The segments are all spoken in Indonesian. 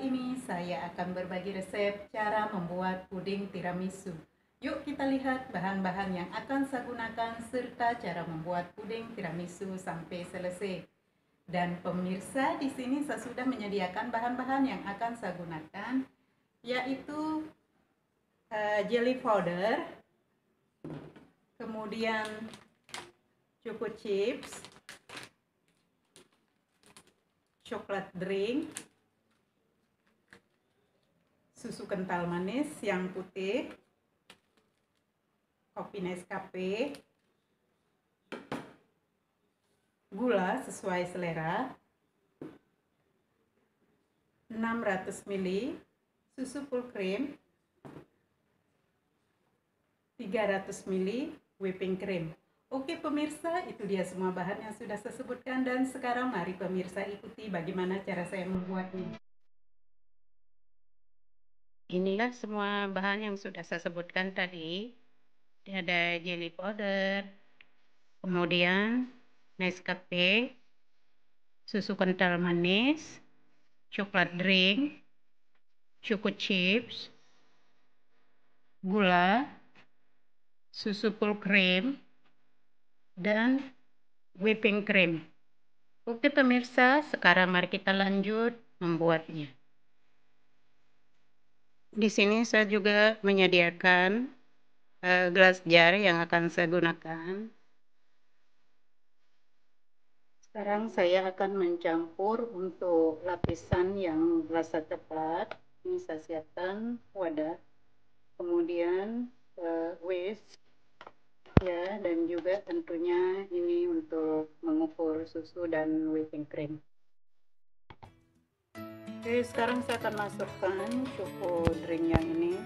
Kali ini saya akan berbagi resep cara membuat puding tiramisu. Yuk kita lihat bahan-bahan yang akan saya gunakan serta cara membuat puding tiramisu sampai selesai. Dan pemirsa, di sini saya sudah menyediakan bahan-bahan yang akan saya gunakan, yaitu jelly powder, kemudian choco chips, coklat drink, susu kental manis yang putih, kopi Nescafe, gula sesuai selera, 600 ml, susu full cream, 300 ml whipping cream. Oke pemirsa, itu dia semua bahan yang sudah saya sebutkan, dan sekarang mari pemirsa ikuti bagaimana cara saya membuatnya. Inilah semua bahan yang sudah saya sebutkan tadi. Ada jelly powder, kemudian Nescafe, susu kental manis, coklat drink, choco chips, gula, susu full cream, dan whipping cream. Oke pemirsa, sekarang mari kita lanjut membuatnya. Di sini saya juga menyediakan gelas jar yang akan saya gunakan. Sekarang saya akan mencampur untuk lapisan yang rasa coklat. Ini saya siapkan wadah, kemudian whisk ya, dan juga tentunya ini untuk mengukur susu dan whipping cream. Oke, sekarang saya akan masukkan choco drink yang ini.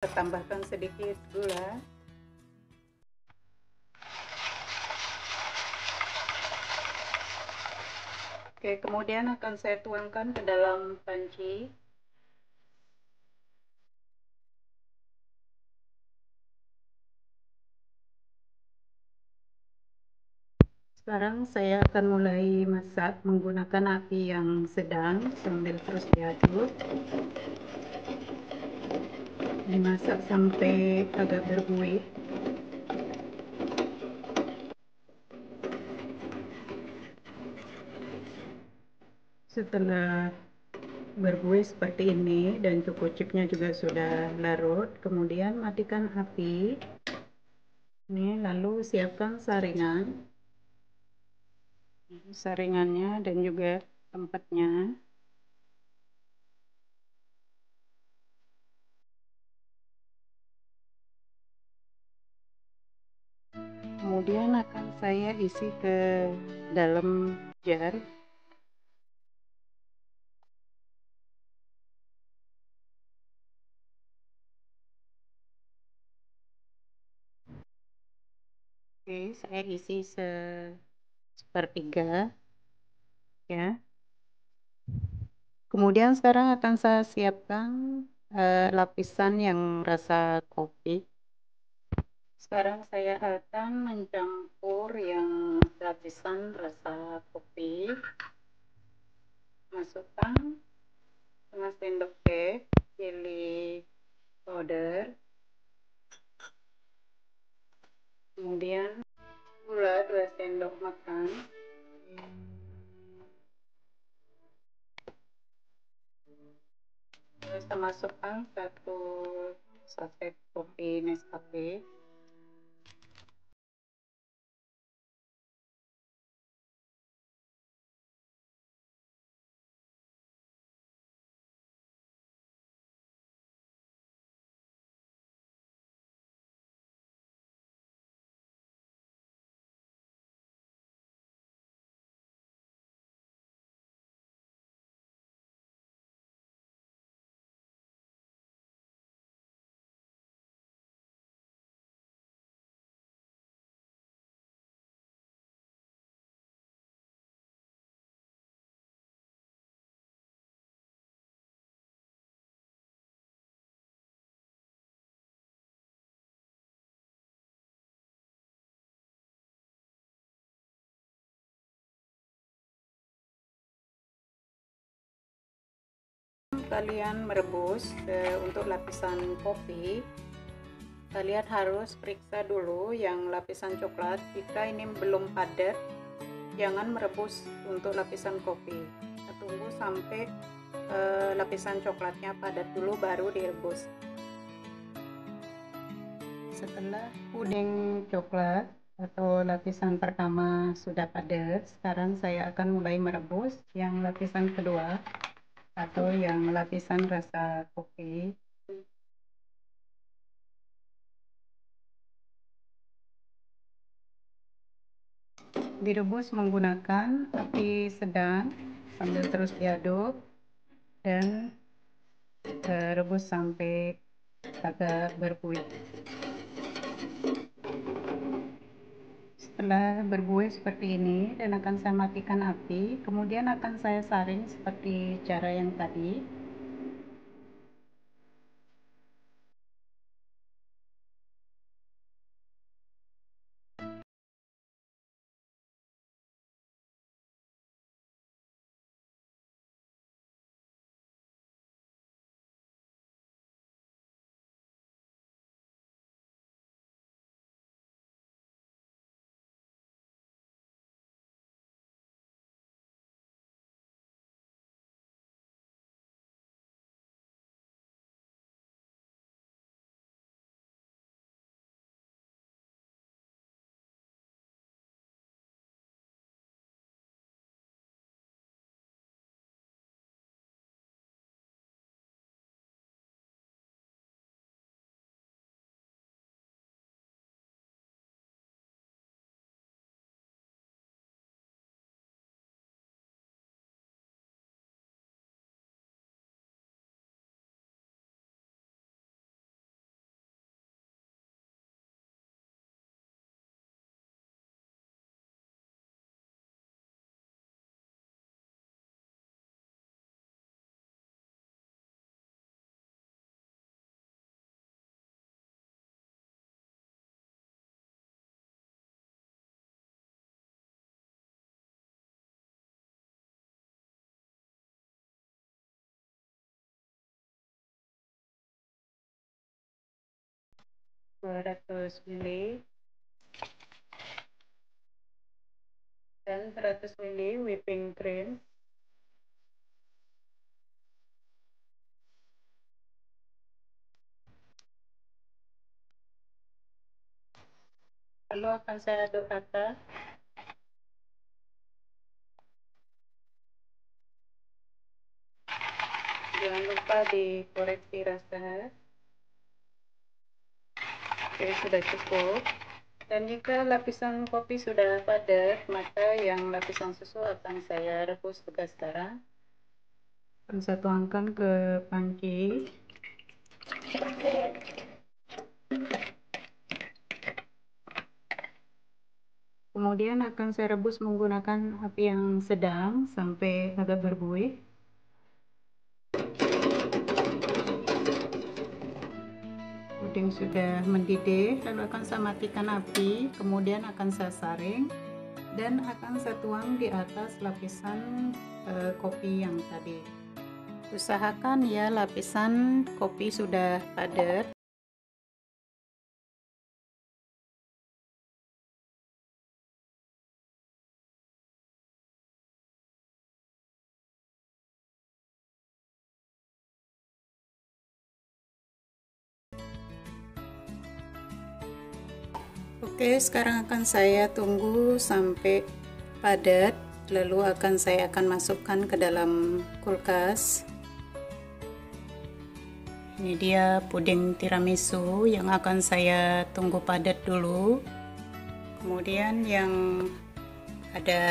Kita tambahkan sedikit gula. Oke, kemudian akan saya tuangkan ke dalam panci. Sekarang saya akan mulai masak menggunakan api yang sedang sambil terus diaduk. Dimasak sampai agak berbuih. Setelah berbuih seperti ini dan choco chipnya juga sudah larut, kemudian matikan api. Ini lalu siapkan saringannya dan juga tempatnya. Kemudian akan saya isi ke dalam jar. Oke, saya isi sepertiga ya. Kemudian sekarang akan saya siapkan lapisan yang rasa kopi. Sekarang saya akan mencampur yang lapisan rasa kopi. Masukkan setengah sendok teh chili powder, kemudian gula 2 sendok makan, saya masukkan 1 saset kopi Nescafe, kalian merebus untuk lapisan kopi, kalian harus periksa dulu yang lapisan coklat. Jika ini belum padat, jangan merebus untuk lapisan kopi. Kita tunggu sampai lapisan coklatnya padat dulu baru direbus. Setelah puding coklat atau lapisan pertama sudah padat, sekarang saya akan mulai merebus yang lapisan kedua atau yang lapisan rasa kopi. Direbus menggunakan api sedang sambil terus diaduk dan rebus sampai agak berbuih. Setelah berbuih seperti ini dan akan saya matikan api, kemudian akan saya saring seperti cara yang tadi. Seratus ml dan 100 ml whipping cream. Lalu akan saya aduk rata. Jangan lupa dikoreksi rasa. Oke, sudah cukup. Dan jika lapisan kopi sudah padat, maka yang lapisan susu akan saya rebus tegas garam. Akan saya tuangkan ke panci. Kemudian akan saya rebus menggunakan api yang sedang sampai agak berbuih. Puding sudah mendidih, lalu akan saya matikan api, kemudian akan saya saring dan akan saya tuang di atas lapisan kopi yang tadi. Usahakan ya lapisan kopi sudah padat. Oke, sekarang akan saya tunggu sampai padat, lalu saya akan masukkan ke dalam kulkas. Ini dia puding tiramisu yang akan saya tunggu padat dulu. Kemudian yang ada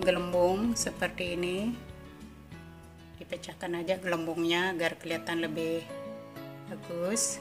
gelembung seperti ini, dipecahkan aja gelembungnya agar kelihatan lebih bagus.